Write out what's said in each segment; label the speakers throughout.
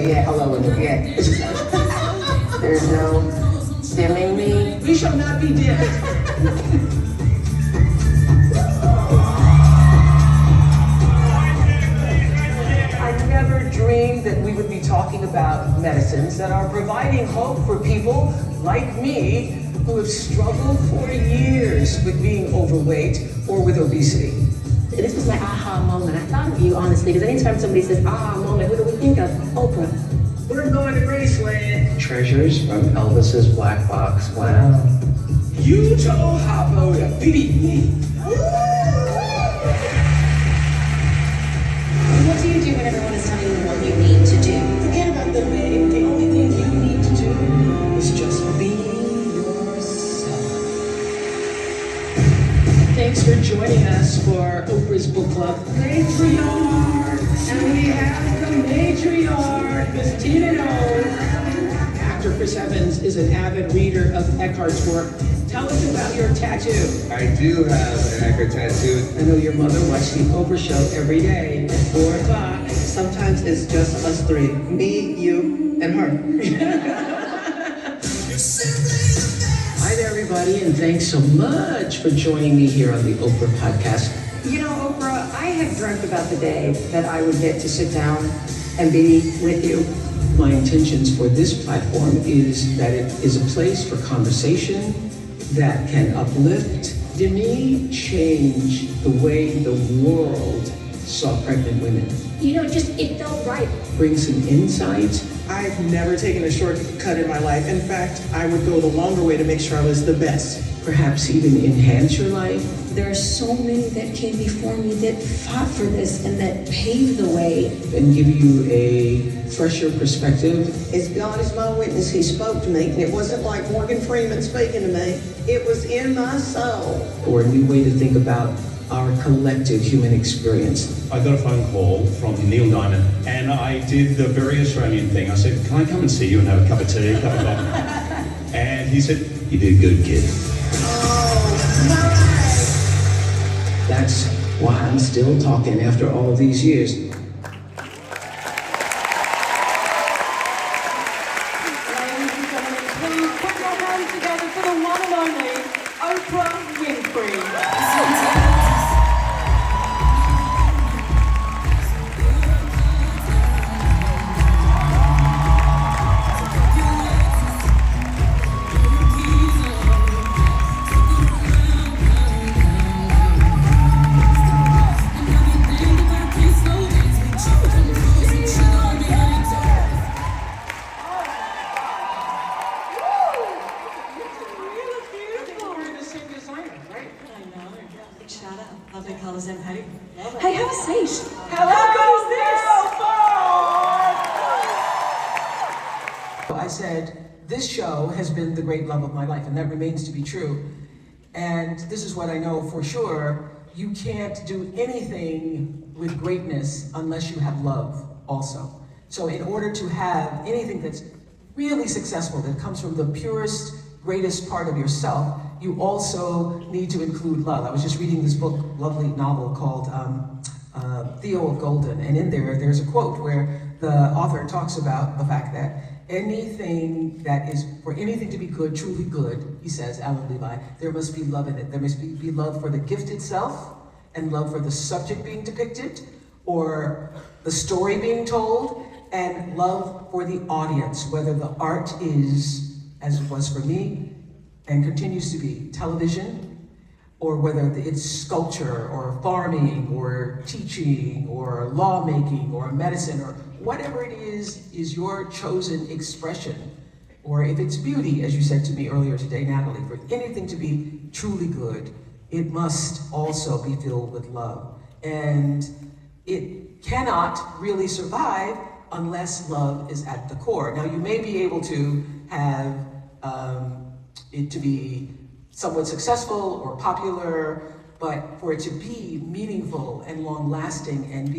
Speaker 1: yeah, hello, yeah. There's no dimming me.
Speaker 2: We shall not be dimmed. I never dreamed that we would be talking about medicines that are providing hope for people like me who have struggled for years with being overweight or with obesity.
Speaker 3: This was my aha moment. I thought of you, honestly, because anytime somebody says aha moment, what do we think of? Oprah.
Speaker 2: We're going to Graceland.
Speaker 1: Treasures from Elvis's black box. Wow.
Speaker 2: You told Hoppo to beat me.
Speaker 3: What do you do when everyone is telling you what you need to do?
Speaker 2: Forget about the name. The only thing you need to do is just be yourself. Thanks for joining us for Oprah's Book Club. Matriarch! And we have the matriarch, Miss Tina knows. Actor Chris Evans is an avid reader of Eckhart's work. Tell us about your tattoo.
Speaker 4: I do have an Eckhart tattoo.
Speaker 2: I know your mother watched the Oprah show every day at 4 o'clock.
Speaker 1: Sometimes it's just us three. Me, you, and her.
Speaker 2: Hi there, everybody, and thanks so much for joining me here on the Oprah podcast.
Speaker 3: You know, Oprah, I have dreamt about the day that I would get to sit down and be with you.
Speaker 2: My intentions for this platform is that it is a place for conversation that can uplift, to me, change the way the world saw pregnant women.
Speaker 3: You know, it felt right.
Speaker 2: Bring some insight.
Speaker 5: I've never taken a shortcut in my life. In fact, I would go the longer way to make sure I was the best.
Speaker 2: Perhaps even enhance your life.
Speaker 3: There are so many that came before me that fought for this and that paved the way.
Speaker 2: And give you a fresher perspective.
Speaker 5: As God is my witness, he spoke to me, and it wasn't like Morgan Freeman speaking to me. It was in my soul.
Speaker 2: Or a new way to think about our collective human experience.
Speaker 6: I got a phone call from Neil Diamond, and I did the very Australian thing. I said, can I come and see you and have a cup of tea, a cup of coffee? And he said, you did good, kid.
Speaker 2: That's why I'm still talking after all these years.
Speaker 3: Ladies and gentlemen, please put your hands together for the one and only Oprah Winfrey.
Speaker 7: Shout out. Lovely colours and hey.
Speaker 3: Hey, have a seat.
Speaker 2: How good is this? I said, this show has been the great love of my life, and that remains to be true. And this is what I know for sure. You can't do anything with greatness unless you have love also. So in order to have anything that's really successful, that comes from the purest, greatest part of yourself, you also need to include love. I was just reading this book, lovely novel called Theo of Golden, and in there's a quote where the author talks about the fact that anything that is, for anything to be good, truly good, he says, Alan Levi, there must be love in it. There must be love for the gift itself, and love for the subject being depicted, or the story being told, and love for the audience, whether the art is, as it was for me, and continues to be, television, or whether it's sculpture, or farming, or teaching, or lawmaking, or medicine, or whatever it is your chosen expression. Or if it's beauty, as you said to me earlier today, Natalie, for anything to be truly good, it must also be filled with love. And it cannot really survive unless love is at the core. Now, you may be able to have it to be somewhat successful or popular, but for it to be meaningful and long-lasting and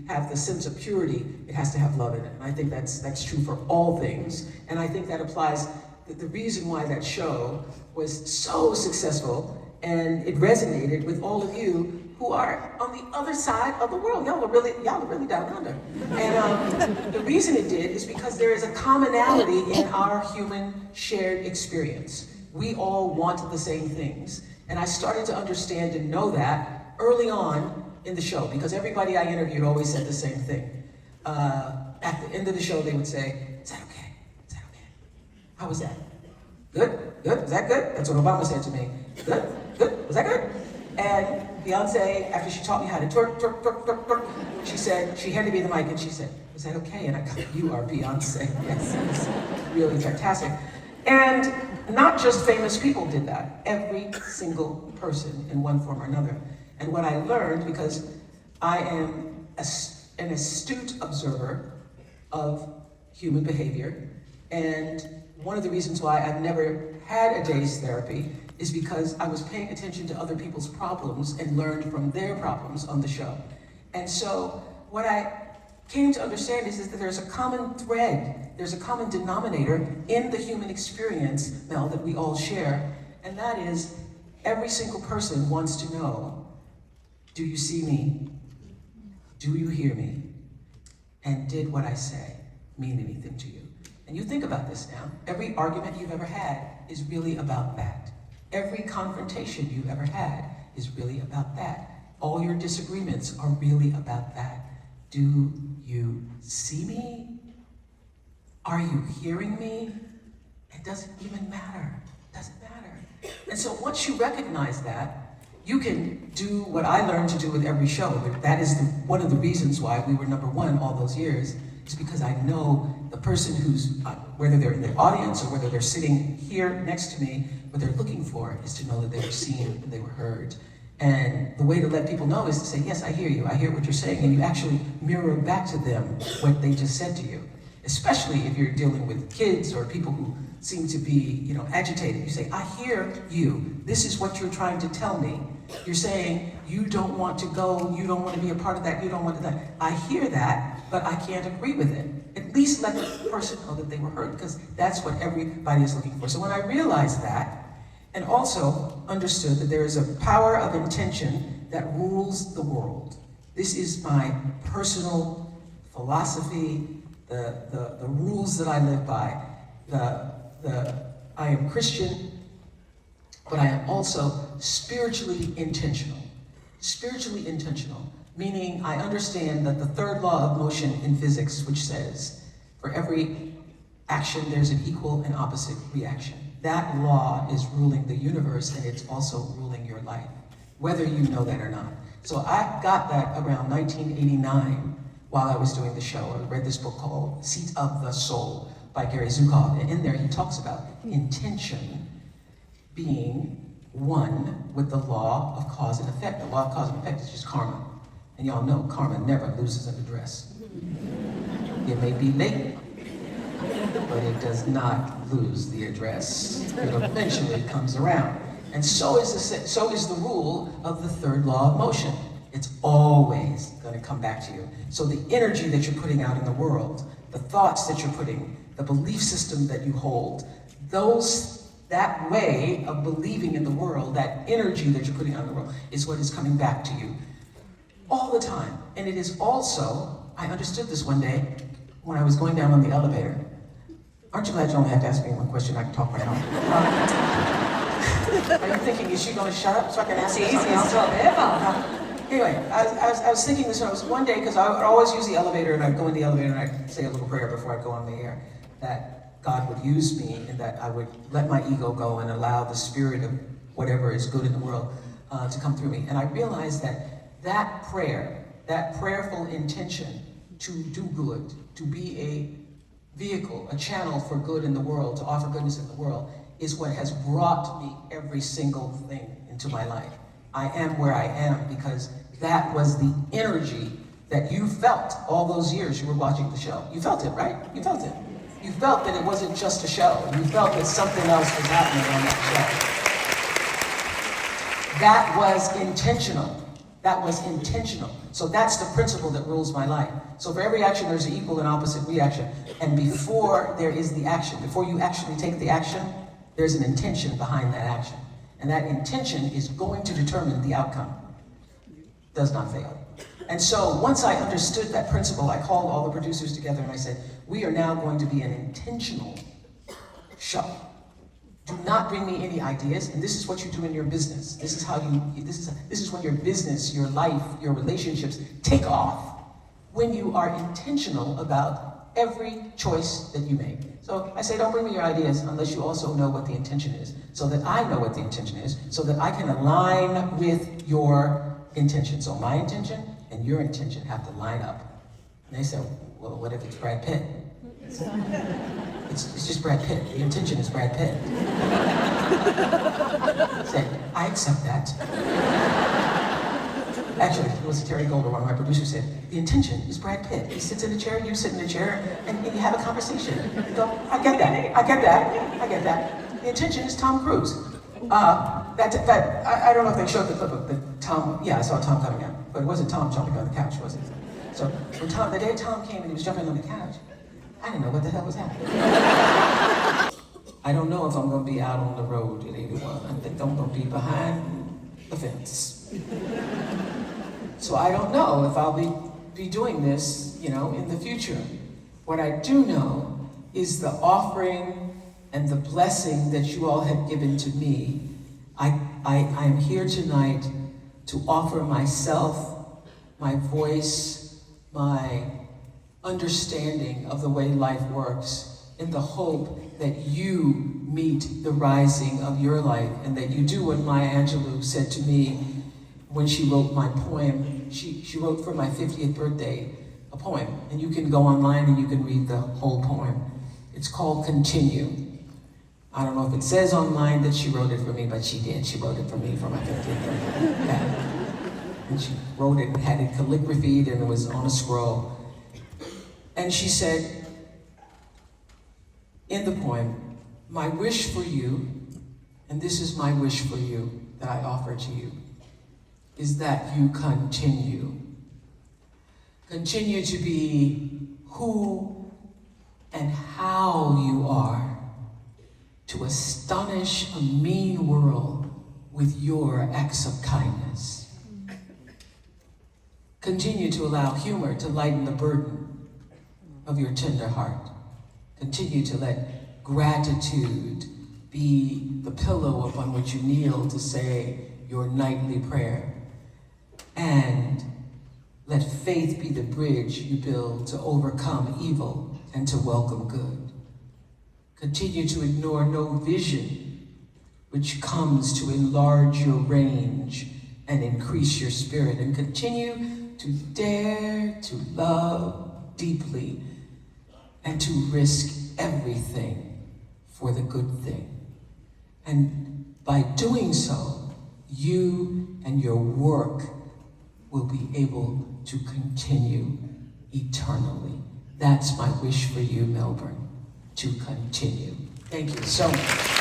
Speaker 2: have the sense of purity, it has to have love in it. And I think that's true for all things. And I think that applies, the reason why that show was so successful and it resonated with all of you who are on the other side of the world. Y'all are really down under. And the reason it did is because there is a commonality in our human shared experience. We all want the same things. And I started to understand and know that early on in the show, because everybody I interviewed always said the same thing. At the end of the show, they would say, "Is that okay? Is that okay? How was that? Good? Good? Was that good?" That's what Obama said to me. Good? Good? Was that good? And Beyonce, after she taught me how to twerk, twerk, twerk, twerk, twerk, she handed me the mic and she said, "Was that okay?" And I go, "You are Beyonce." Yes, it's really fantastic. And not just famous people did that. Every single person in one form or another. And what I learned, because I am an astute observer of human behavior, and one of the reasons why I've never had a day's therapy is because I was paying attention to other people's problems and learned from their problems on the show. And so what I came to understand is that there's a common thread, there's a common denominator in the human experience, Mel, that we all share, and that is every single person wants to know, do you see me? Do you hear me? And did what I say mean anything to you? And you think about this now. Every argument you've ever had is really about that. Every confrontation you've ever had is really about that. All your disagreements are really about that. Do you see me? Are you hearing me? It doesn't even matter. It doesn't matter. And so once you recognize that, you can do what I learned to do with every show. That is one of the reasons why we were #1 all those years, is because I know the person who's, whether they're in the audience or whether they're sitting here next to me, what they're looking for is to know that they were seen and they were heard. And the way to let people know is to say, "Yes, I hear you. I hear what you're saying," and you actually mirror back to them what they just said to you. Especially if you're dealing with kids or people who seem to be, agitated. You say, "I hear you. This is what you're trying to tell me. You're saying you don't want to go, you don't want to be a part of that, you don't want to that. I hear that, but I can't agree with it." At least let the person know that they were heard, because that's what everybody is looking for. So when I realized that, and also understood that there is a power of intention that rules the world. This is my personal philosophy, the rules that I live by. I am Christian, but I am also spiritually intentional. Spiritually intentional, meaning I understand that the third law of motion in physics, which says, for every action, there's an equal and opposite reaction. That law is ruling the universe, and it's also ruling your life, whether you know that or not. So I got that around 1989 while I was doing the show. I read this book called Seat of the Soul by Gary Zukov, and in there he talks about intention being one with the law of cause and effect. The law of cause and effect is just karma. And y'all know karma never loses an address. It may be late, but it does not lose the address. It eventually comes around. And so is the rule of the third law of motion. It's always going to come back to you. So the energy that you're putting out in the world, the thoughts that you're putting, the belief system that you hold, that way of believing in the world, that energy that you're putting out in the world, is what is coming back to you all the time. And it is also, I understood this one day when I was going down on the elevator. Aren't you glad you only have to ask me one question? I can talk right now. Are you thinking, is she going to shut up so I can ask her something else? Anyway, I was thinking this when I was one day, because I would always use the elevator, and I'd go in the elevator and I'd say a little prayer before I'd go on the air, that God would use me and that I would let my ego go and allow the spirit of whatever is good in the world to come through me. And I realized that prayer, that prayerful intention to do good, to be a vehicle, a channel for good in the world, to offer goodness in the world, is what has brought me every single thing into my life. I am where I am because that was the energy that you felt all those years you were watching the show. You felt it, right? You felt it. You felt that it wasn't just a show. You felt that something else was happening on that show. That was intentional. That was intentional. So that's the principle that rules my life. So for every action, there's an equal and opposite reaction. And before there is the action, before you actually take the action, there's an intention behind that action. And that intention is going to determine the outcome. does not fail. And so once I understood that principle, I called all the producers together and I said, we are now going to be an intentional show. Do not bring me any ideas, and this is what you do in your business. This is how this is when your business, your life, your relationships take off, when you are intentional about every choice that you make. So I say, don't bring me your ideas unless you also know what the intention is, so that I know what the intention is, so that I can align with your intention. So my intention and your intention have to line up. And they said, well, what if it's Brad Pitt? It's just Brad Pitt. The intention is Brad Pitt. I said, I accept that. Actually, it was Terry Golder, one of my producers, said, the intention is Brad Pitt. He sits in a chair, you sit in a chair, and you have a conversation. You go, I get that, I get that, I get that. The intention is Tom Cruise. I don't know if they showed the clip of the Tom, yeah, I saw Tom coming out, but it wasn't Tom jumping on the couch, was it? So when the day Tom came and he was jumping on the couch, I didn't know what the hell was happening. I don't know if I'm going to be out on the road at 81. I think I'm going to be behind the fence. So I don't know if I'll be doing this, in the future. What I do know is the offering and the blessing that you all have given to me. I am here tonight to offer myself, my voice, my understanding of the way life works, in the hope that you meet the rising of your life, and that you do what Maya Angelou said to me when she wrote my poem. She wrote for my 50th birthday a poem, and you can go online and you can read the whole poem. It's called Continue. I don't know if it says online that she wrote it for me, but she did. She wrote it for me for my 50th birthday. Yeah. And she wrote it and had it calligraphied, and it was on a scroll. And she said, in the poem, my wish for you, and this is my wish for you that I offer to you, is that you continue. Continue to be who and how you are, to astonish a mean world with your acts of kindness. Continue to allow humor to lighten the burden of your tender heart. Continue to let gratitude be the pillow upon which you kneel to say your nightly prayer. And let faith be the bridge you build to overcome evil and to welcome good. Continue to ignore no vision which comes to enlarge your range and increase your spirit. And continue to dare to love deeply and to risk everything for the good thing. And by doing so, you and your work will be able to continue eternally. That's my wish for you, Melbourne, to continue. Thank you so much.